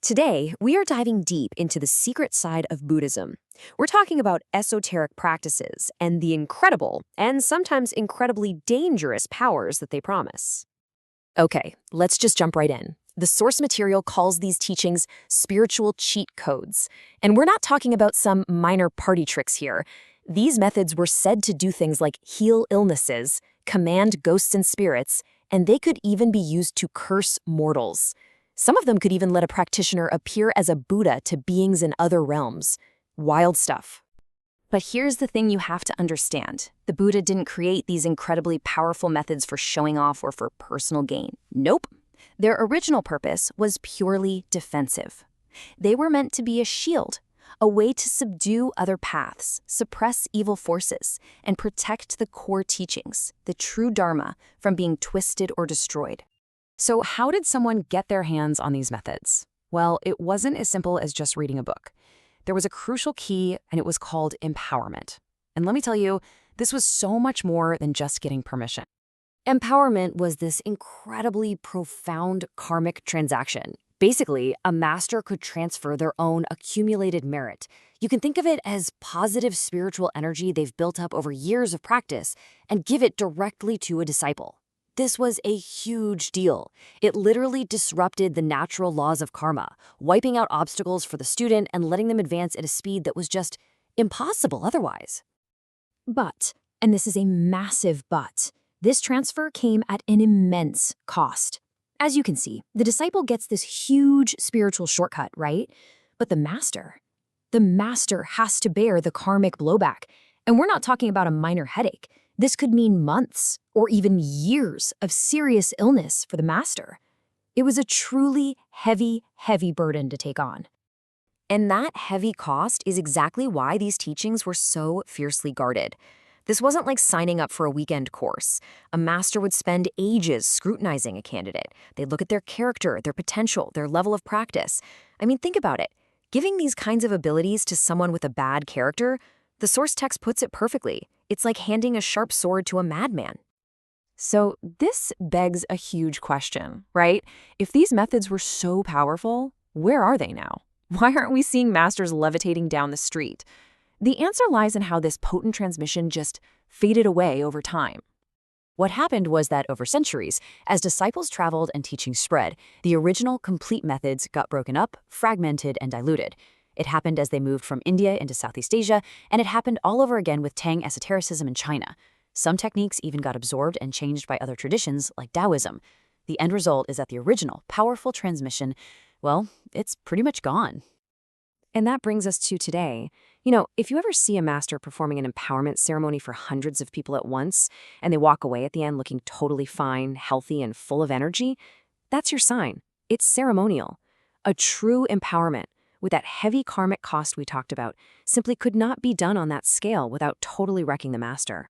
Today, we are diving deep into the secret side of Buddhism. We're talking about esoteric practices and the incredible and sometimes incredibly dangerous powers that they promise. Okay, let's just jump right in. The source material calls these teachings spiritual cheat codes. And we're not talking about some minor party tricks here. These methods were said to do things like heal illnesses, command ghosts and spirits, and they could even be used to curse mortals. Some of them could even let a practitioner appear as a Buddha to beings in other realms. Wild stuff. But here's the thing you have to understand. The Buddha didn't create these incredibly powerful methods for showing off or for personal gain. Nope. Their original purpose was purely defensive. They were meant to be a shield, a way to subdue other paths, suppress evil forces, and protect the core teachings, the true Dharma, from being twisted or destroyed. So how did someone get their hands on these methods? Well, it wasn't as simple as just reading a book. There was a crucial key, and it was called empowerment. And let me tell you, this was so much more than just getting permission. Empowerment was this incredibly profound karmic transaction. Basically, a master could transfer their own accumulated merit. You can think of it as positive spiritual energy they've built up over years of practice and give it directly to a disciple. This was a huge deal. It literally disrupted the natural laws of karma, wiping out obstacles for the student and letting them advance at a speed that was just impossible otherwise. But, and this is a massive but, this transfer came at an immense cost. As you can see, the disciple gets this huge spiritual shortcut, right? But the master has to bear the karmic blowback. And we're not talking about a minor headache. This could mean months or even years of serious illness for the master. It was a truly heavy, heavy burden to take on. And that heavy cost is exactly why these teachings were so fiercely guarded. This wasn't like signing up for a weekend course. A master would spend ages scrutinizing a candidate. They'd look at their character, their potential, their level of practice. I mean, think about it. Giving these kinds of abilities to someone with a bad character, the source text puts it perfectly. It's like handing a sharp sword to a madman. So this begs a huge question, right? If these methods were so powerful, where are they now? Why aren't we seeing masters levitating down the street? The answer lies in how this potent transmission just faded away over time. What happened was that over centuries, as disciples traveled and teaching spread, the original complete methods got broken up, fragmented, and diluted. It happened as they moved from India into Southeast Asia, and it happened all over again with Tang esotericism in China. Some techniques even got absorbed and changed by other traditions, like Taoism. The end result is that the original, powerful transmission, well, it's pretty much gone. And that brings us to today. You know, if you ever see a master performing an empowerment ceremony for hundreds of people at once, and they walk away at the end looking totally fine, healthy, and full of energy, that's your sign. It's ceremonial. A true empowerment, with that heavy karmic cost we talked about, simply could not be done on that scale without totally wrecking the master.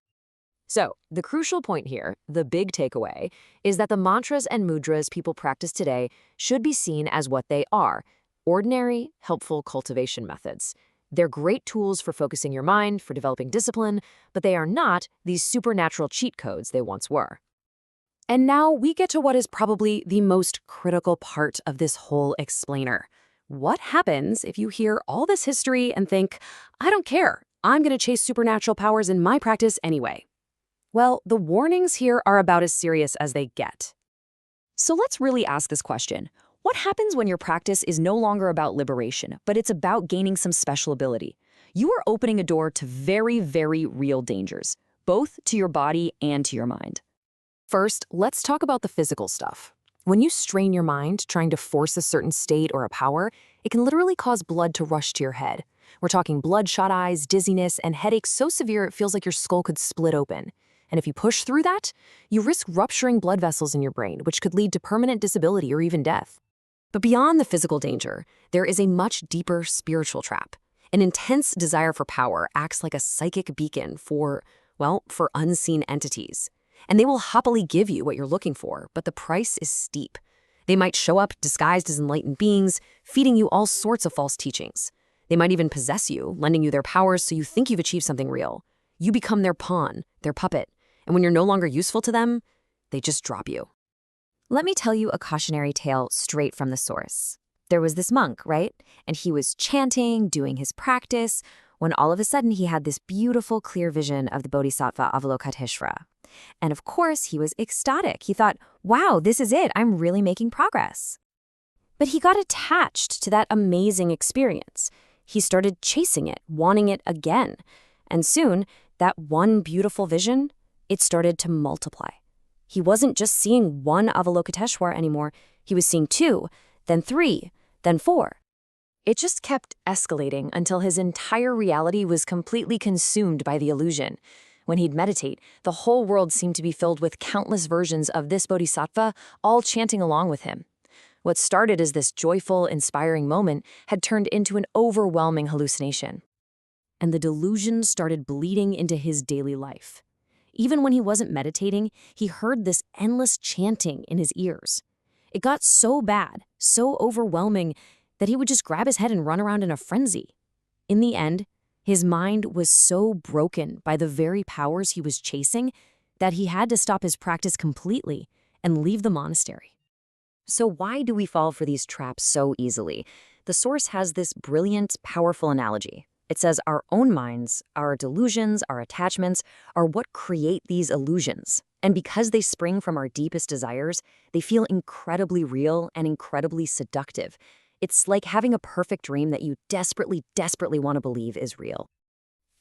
So, the crucial point here, the big takeaway, is that the mantras and mudras people practice today should be seen as what they are: ordinary, helpful cultivation methods. They're great tools for focusing your mind, for developing discipline, but they are not these supernatural cheat codes they once were. And now we get to what is probably the most critical part of this whole explainer. What happens if you hear all this history and think, I don't care, I'm going to chase supernatural powers in my practice anyway? Well, the warnings here are about as serious as they get. So let's really ask this question. What happens when your practice is no longer about liberation, but it's about gaining some special ability? You are opening a door to very, very real dangers, both to your body and to your mind. First, let's talk about the physical stuff. When you strain your mind trying to force a certain state or a power, it can literally cause blood to rush to your head. We're talking bloodshot eyes, dizziness, and headaches so severe it feels like your skull could split open. And if you push through that, you risk rupturing blood vessels in your brain, which could lead to permanent disability or even death. But beyond the physical danger, there is a much deeper spiritual trap. An intense desire for power acts like a psychic beacon for unseen entities. And they will happily give you what you're looking for, but the price is steep. They might show up disguised as enlightened beings, feeding you all sorts of false teachings. They might even possess you, lending you their powers so you think you've achieved something real. You become their pawn, their puppet, and when you're no longer useful to them, they just drop you. Let me tell you a cautionary tale straight from the source. there was this monk, right? And he was chanting, doing his practice, when all of a sudden he had this beautiful, clear vision of the Bodhisattva Avalokiteshvara. And of course, he was ecstatic. He thought, wow, this is it. I'm really making progress. But he got attached to that amazing experience. He started chasing it, wanting it again. And soon, that one beautiful vision, it started to multiply. He wasn't just seeing one Avalokiteshvara anymore. He was seeing 2, then 3, then 4. It just kept escalating until his entire reality was completely consumed by the illusion. When he'd meditate, the whole world seemed to be filled with countless versions of this bodhisattva, all chanting along with him. What started as this joyful, inspiring moment had turned into an overwhelming hallucination. And the delusion started bleeding into his daily life. Even when he wasn't meditating, he heard this endless chanting in his ears. It got so bad, so overwhelming, that he would just grab his head and run around in a frenzy. In the end, his mind was so broken by the very powers he was chasing that he had to stop his practice completely and leave the monastery. So why do we fall for these traps so easily? The source has this brilliant, powerful analogy. It says our own minds, our delusions, our attachments are what create these illusions. And because they spring from our deepest desires, they feel incredibly real and incredibly seductive. It's like having a perfect dream that you desperately, desperately want to believe is real.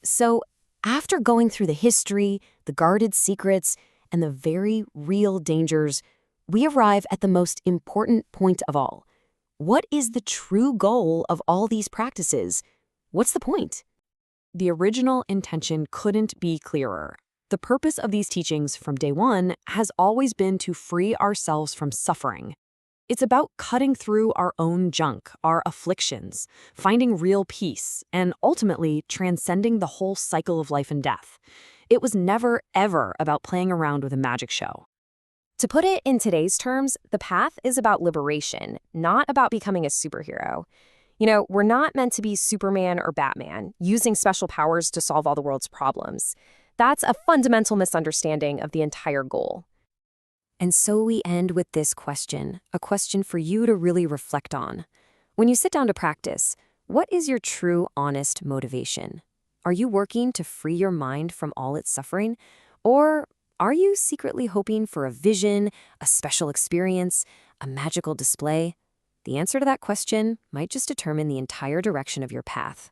So, after going through the history, the guarded secrets, and the very real dangers, we arrive at the most important point of all. What is the true goal of all these practices? What's the point? The original intention couldn't be clearer. The purpose of these teachings from day one has always been to free ourselves from suffering. It's about cutting through our own junk, our afflictions, finding real peace, and ultimately transcending the whole cycle of life and death. It was never, ever about playing around with a magic show. To put it in today's terms, the path is about liberation, not about becoming a superhero. We're not meant to be Superman or Batman, using special powers to solve all the world's problems. That's a fundamental misunderstanding of the entire goal. And so we end with this question, a question for you to really reflect on. When you sit down to practice, what is your true, honest motivation? Are you working to free your mind from all its suffering? Or are you secretly hoping for a vision, a special experience, a magical display? The answer to that question might just determine the entire direction of your path.